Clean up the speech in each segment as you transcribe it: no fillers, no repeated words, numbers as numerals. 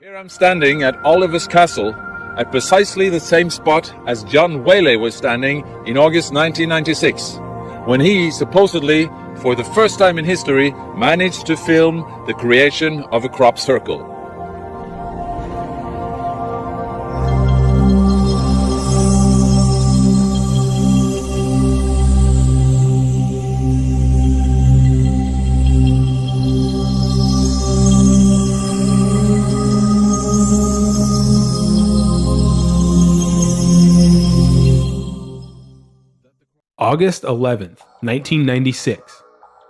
Here I'm standing at Oliver's Castle at precisely the same spot as John Wabe was standing in August 1996, when he supposedly, for the first time in history, managed to film the creation of a crop circle. August 11th, 1996.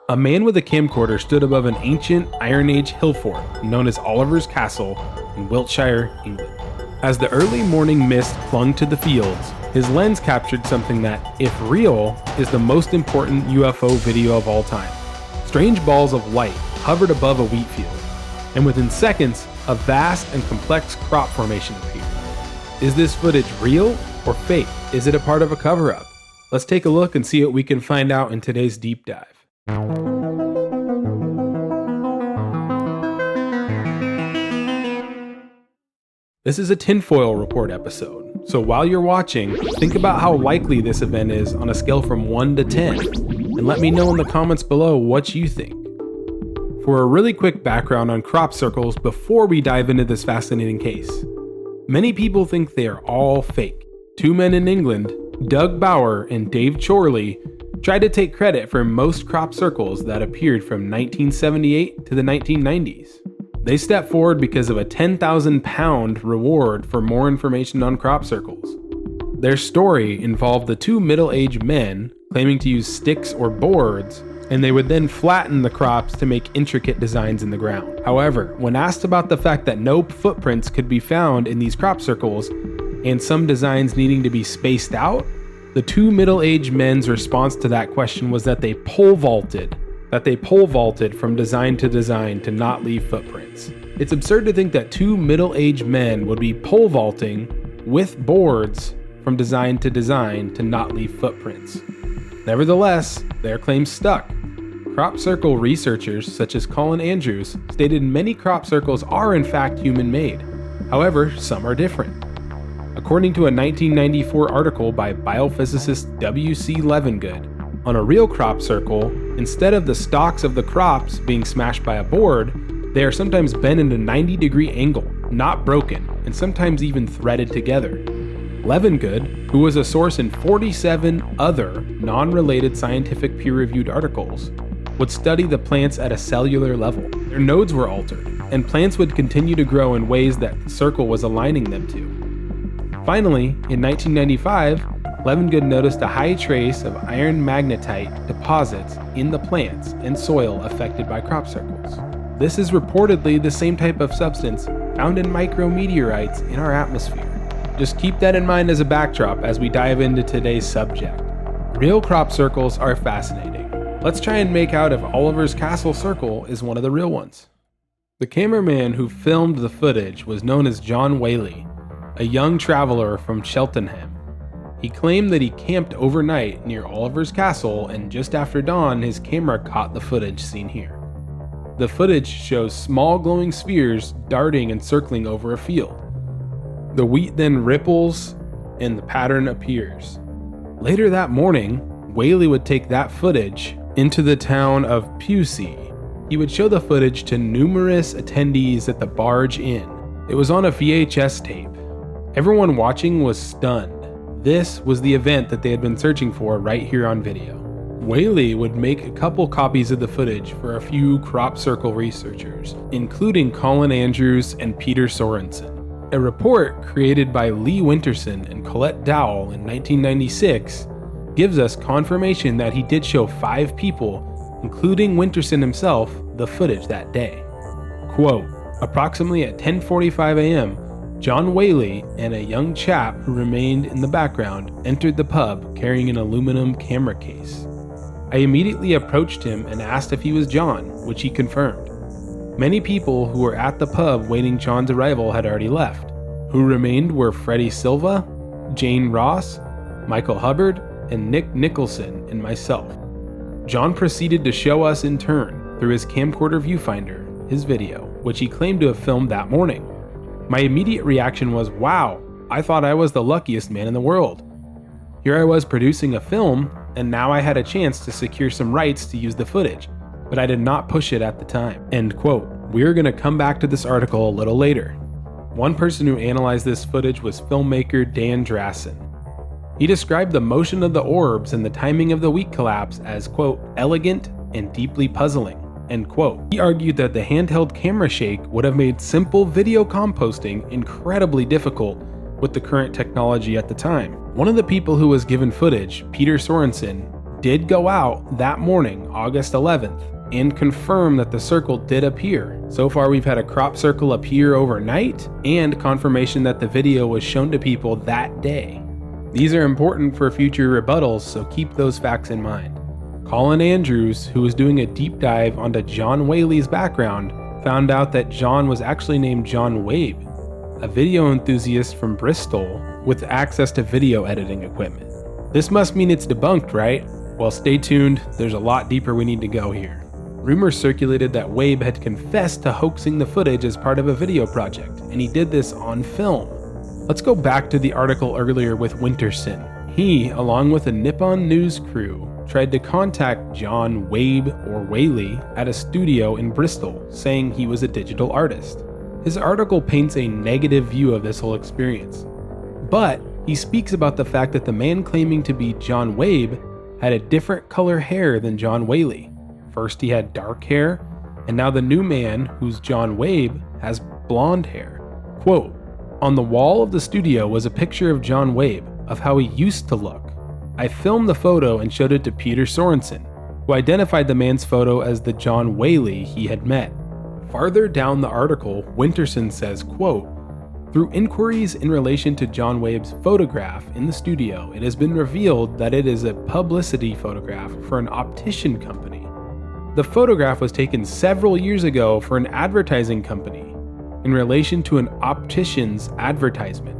A man with a camcorder stood above an ancient Iron Age hill fort known as Oliver's Castle in Wiltshire, England. As the early morning mist clung to the fields, his lens captured something that, if real, is the most important UFO video of all time. Strange balls of light hovered above a wheat field, and within seconds, a vast and complex crop formation appeared. Is this footage real or fake? Is it a part of a cover-up? Let's take a look and see what we can find out in today's deep dive. This is a tinfoil report episode, so while you're watching, think about how likely this event is on a scale from 1 to 10, and let me know in the comments below what you think. For a really quick background on crop circles before we dive into this fascinating case. Many people think they are all fake. Two men in England, Doug Bauer and Dave Chorley, tried to take credit for most crop circles that appeared from 1978 to the 1990s. They stepped forward because of a £10,000 reward for more information on crop circles. Their story involved the two middle-aged men claiming to use sticks or boards, and they would then flatten the crops to make intricate designs in the ground. However, when asked about the fact that no footprints could be found in these crop circles, and some designs needing to be spaced out, the two middle-aged men's response to that question was that they pole vaulted from design to design to not leave footprints. It's absurd to think that two middle-aged men would be pole vaulting with boards from design to design to not leave footprints. Nevertheless, their claims stuck. Crop circle researchers such as Colin Andrews stated many crop circles are in fact human-made. However, some are different. According to a 1994 article by biophysicist W.C. Levengood, on a real crop circle, instead of the stalks of the crops being smashed by a board, they are sometimes bent at a 90-degree angle, not broken, and sometimes even threaded together. Levengood, who was a source in 47 other non-related scientific peer-reviewed articles, would study the plants at a cellular level. Their nodes were altered, and plants would continue to grow in ways that the circle was aligning them to. Finally, in 1995, Levengood noticed a high trace of iron magnetite deposits in the plants and soil affected by crop circles. This is reportedly the same type of substance found in micrometeorites in our atmosphere. Just keep that in mind as a backdrop as we dive into today's subject. Real crop circles are fascinating. Let's try and make out if Oliver's Castle circle is one of the real ones. The cameraman who filmed the footage was known as John Wabe, a young traveler from Cheltenham. He claimed that he camped overnight near Oliver's Castle, and just after dawn, his camera caught the footage seen here. The footage shows small glowing spheres darting and circling over a field. The wheat then ripples, and the pattern appears. Later that morning, Wabe would take that footage into the town of Pewsey. He would show the footage to numerous attendees at the Barge Inn. It was on a VHS tape. Everyone watching was stunned. This was the event that they had been searching for right here on video. Wabe would make a couple copies of the footage for a few crop circle researchers, including Colin Andrews and Peter Sorensen. A report created by Lee Winterson and Colette Dowell in 1996 gives us confirmation that he did show 5 people, including Winterson himself, the footage that day. Quote, approximately at 10:45 a.m., John Wabe and a young chap who remained in the background entered the pub carrying an aluminum camera case. I immediately approached him and asked if he was John, which he confirmed. Many people who were at the pub waiting John's arrival had already left. Who remained were Freddie Silva, Jane Ross, Michael Hubbard, and Nick Nicholson and myself. John proceeded to show us in turn, through his camcorder viewfinder, his video, which he claimed to have filmed that morning. My immediate reaction was, wow, I thought I was the luckiest man in the world. Here I was producing a film, and now I had a chance to secure some rights to use the footage, but I did not push it at the time." End quote. We're going to come back to this article a little later. One person who analyzed this footage was filmmaker Dan Drasin. He described the motion of the orbs and the timing of the weak collapse as, quote, "elegant and deeply puzzling," end quote. He argued that the handheld camera shake would have made simple video composting incredibly difficult with the current technology at the time. One of the people who was given footage, Peter Sorensen, did go out that morning, August 11th, and confirm that the circle did appear. So far we've had a crop circle appear overnight and confirmation that the video was shown to people that day. These are important for future rebuttals, so keep those facts in mind. Colin Andrews, who was doing a deep dive onto John Whaley's background, found out that John was actually named John Wabe, a video enthusiast from Bristol with access to video editing equipment. This must mean it's debunked, right? Well, stay tuned, there's a lot deeper we need to go here. Rumors circulated that Wabe had confessed to hoaxing the footage as part of a video project, and he did this on film. Let's go back to the article earlier with Winterson. He, along with a Nippon News crew, tried to contact John Wabe or Whaley at a studio in Bristol, saying he was a digital artist. His article paints a negative view of this whole experience, but he speaks about the fact that the man claiming to be John Wabe had a different color hair than John Whaley. First he had dark hair, and now the new man, who's John Wabe, has blonde hair. Quote, "On the wall of the studio was a picture of John Wabe, of how he used to look. I filmed the photo and showed it to Peter Sorensen, who identified the man's photo as the John Whaley he had met." Farther down the article, Winterson says, quote, "Through inquiries in relation to John Wabe's photograph in the studio, it has been revealed that it is a publicity photograph for an optician company. The photograph was taken several years ago for an advertising company in relation to an optician's advertisement.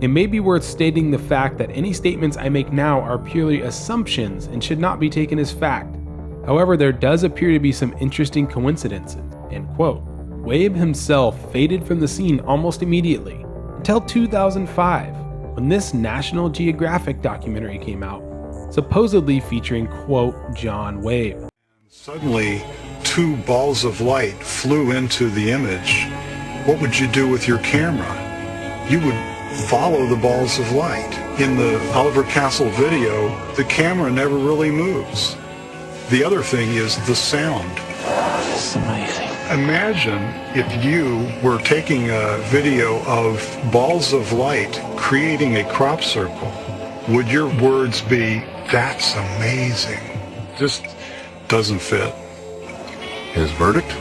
It may be worth stating the fact that any statements I make now are purely assumptions and should not be taken as fact. However, there does appear to be some interesting coincidences." End quote. Wabe himself faded from the scene almost immediately, until 2005, when this National Geographic documentary came out, supposedly featuring, quote, John Wabe. Suddenly, two balls of light flew into the image. What would you do with your camera? You would follow the balls of light. In the Oliver Castle video, the camera never really moves. The other thing is the sound. It's amazing. Imagine if you were taking a video of balls of light creating a crop circle. Would your words be, "That's amazing"? Just doesn't fit. His verdict?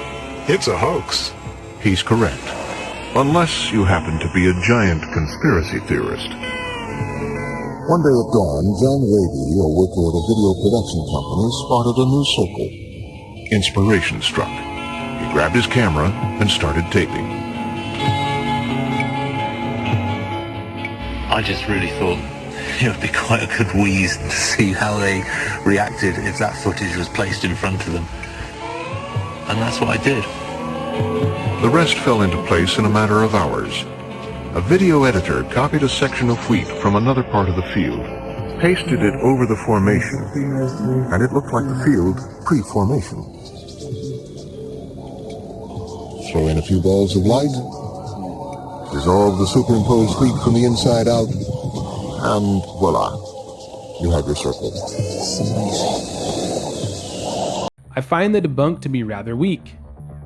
It's a hoax. He's correct. Unless you happen to be a giant conspiracy theorist. One day at dawn, John Wabe, a worker at a video production company, spotted a new circle. Inspiration struck. He grabbed his camera and started taping. I just really thought it would be quite a good wheeze to see how they reacted if that footage was placed in front of them. And that's what I did. The rest fell into place in a matter of hours. A video editor copied a section of wheat from another part of the field, pasted it over the formation, and it looked like the field pre-formation. Throw in a few balls of light, dissolve the superimposed wheat from the inside out, and voila, you have your circle. I find the debunk to be rather weak.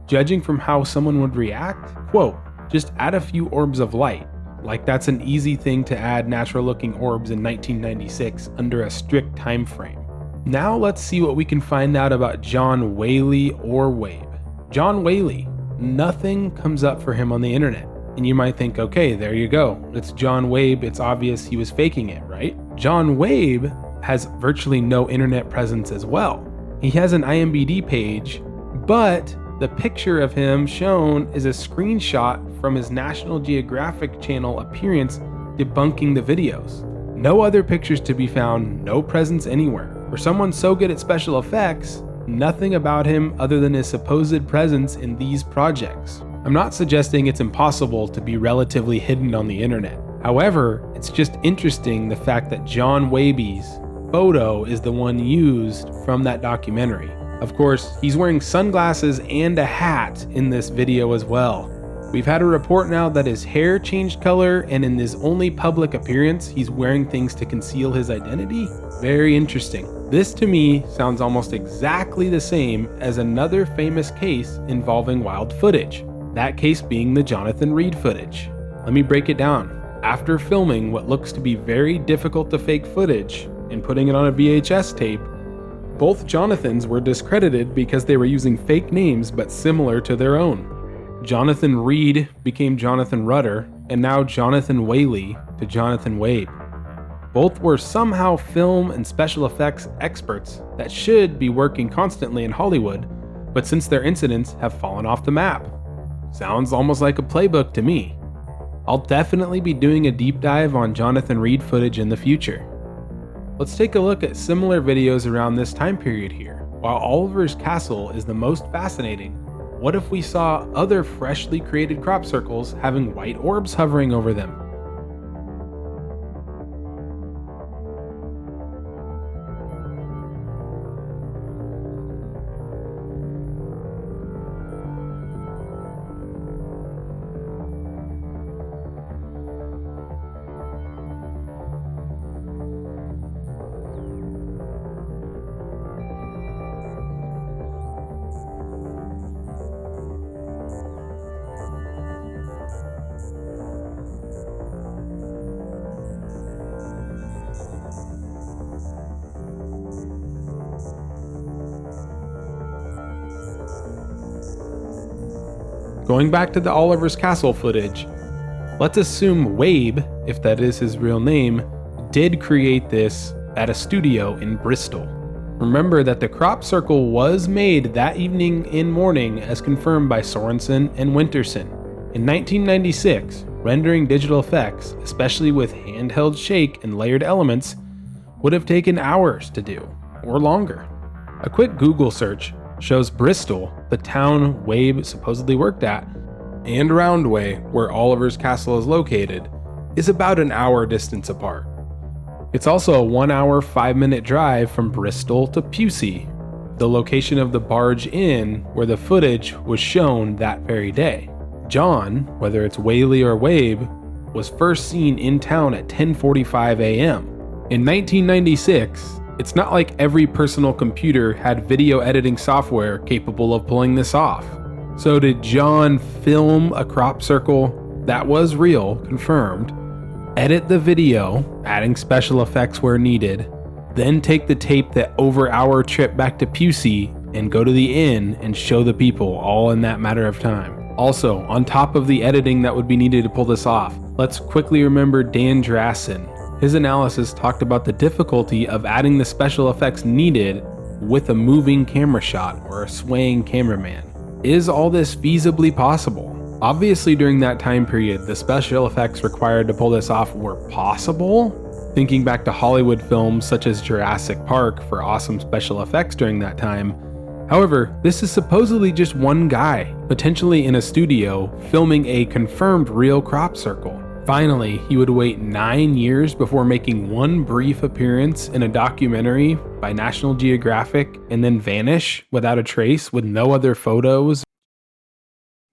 Judging from how someone would react, quote, "Just add a few orbs of light," like that's an easy thing to add natural looking orbs in 1996 under a strict time frame. Now let's see what we can find out about John Whaley or Wabe. John Whaley, nothing comes up for him on the internet. And you might think, okay, there you go. It's John Wabe, it's obvious he was faking it, right? John Wabe has virtually no internet presence as well. He has an IMBD page, but the picture of him shown is a screenshot from his National Geographic Channel appearance debunking the videos. No other pictures to be found, no presence anywhere. For someone so good at special effects, nothing about him other than his supposed presence in these projects. I'm not suggesting it's impossible to be relatively hidden on the internet. However, it's just interesting the fact that John Wabe's photo is the one used from that documentary. Of course, he's wearing sunglasses and a hat in this video as well. We've had a report now that his hair changed color, and in his only public appearance, he's wearing things to conceal his identity. Very interesting. This to me sounds almost exactly the same as another famous case involving wild footage. That case being the Jonathan Reed footage. Let me break it down. After filming what looks to be very difficult to fake footage and putting it on a VHS tape, both Jonathans were discredited because they were using fake names but similar to their own. Jonathan Reed became Jonathan Rudder, and now Jonathan Whaley to Jonathan Wabe. Both were somehow film and special effects experts that should be working constantly in Hollywood, but since their incidents have fallen off the map. Sounds almost like a playbook to me. I'll definitely be doing a deep dive on Jonathan Reed footage in the future. Let's take a look at similar videos around this time period here. While Oliver's Castle is the most fascinating, what if we saw other freshly created crop circles having white orbs hovering over them? Going back to the Oliver's Castle footage, let's assume Wabe, if that is his real name, did create this at a studio in Bristol. Remember that the crop circle was made that evening and morning as confirmed by Sorensen and Winterson. In 1996, rendering digital effects, especially with handheld shake and layered elements, would have taken hours to do, or longer. A quick Google search shows Bristol, the town Wabe supposedly worked at, and Roundway, where Oliver's Castle is located, is about an hour distance apart. It's also a 1 hour, 5-minute drive from Bristol to Pusey, the location of the barge inn where the footage was shown that very day. John, whether it's Whaley or Wabe, was first seen in town at 10:45 a.m. In 1996, it's not like every personal computer had video editing software capable of pulling this off. So did John film a crop circle that was real, confirmed, edit the video, adding special effects where needed, then take the tape that over-hour trip back to Pusey and go to the inn and show the people all in that matter of time? Also, on top of the editing that would be needed to pull this off, let's quickly remember Dan Drasin. His analysis talked about the difficulty of adding the special effects needed with a moving camera shot or a swaying cameraman. Is all this feasibly possible? Obviously during that time period, the special effects required to pull this off were possible. Thinking back to Hollywood films such as Jurassic Park for awesome special effects during that time. However, this is supposedly just one guy, potentially in a studio, filming a confirmed real crop circle. Finally, he would wait 9 years before making one brief appearance in a documentary by National Geographic and then vanish without a trace with no other photos.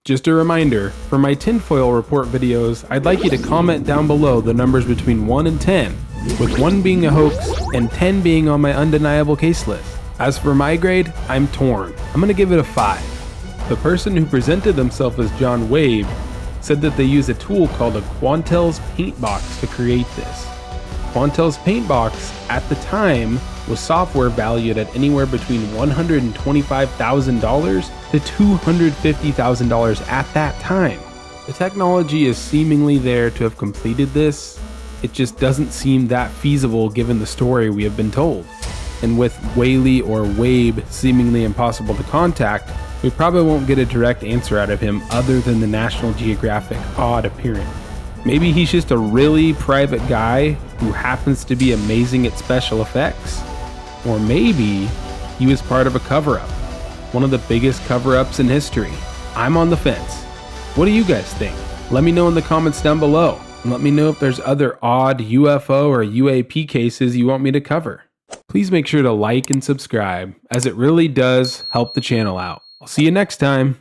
Just a reminder, for my tinfoil report videos, I'd like you to comment down below the numbers between 1 and 10, with 1 being a hoax and 10 being on my undeniable case list. As for my grade, I'm torn. I'm gonna give it a 5. The person who presented themselves as John Wabe said that they use a tool called a Quantel's paint box to create this. Quantel's paint box at the time was software valued at anywhere between $125,000 to $250,000 at that time. The technology is seemingly there to have completed this. It just doesn't seem that feasible given the story we have been told. And with Whaley or Wabe seemingly impossible to contact, we probably won't get a direct answer out of him other than the National Geographic odd appearance. Maybe he's just a really private guy who happens to be amazing at special effects. Or maybe he was part of a cover-up, one of the biggest cover-ups in history. I'm on the fence. What do you guys think? Let me know in the comments down below, and let me know if there's other odd UFO or UAP cases you want me to cover. Please make sure to like and subscribe, as it really does help the channel out. I'll see you next time.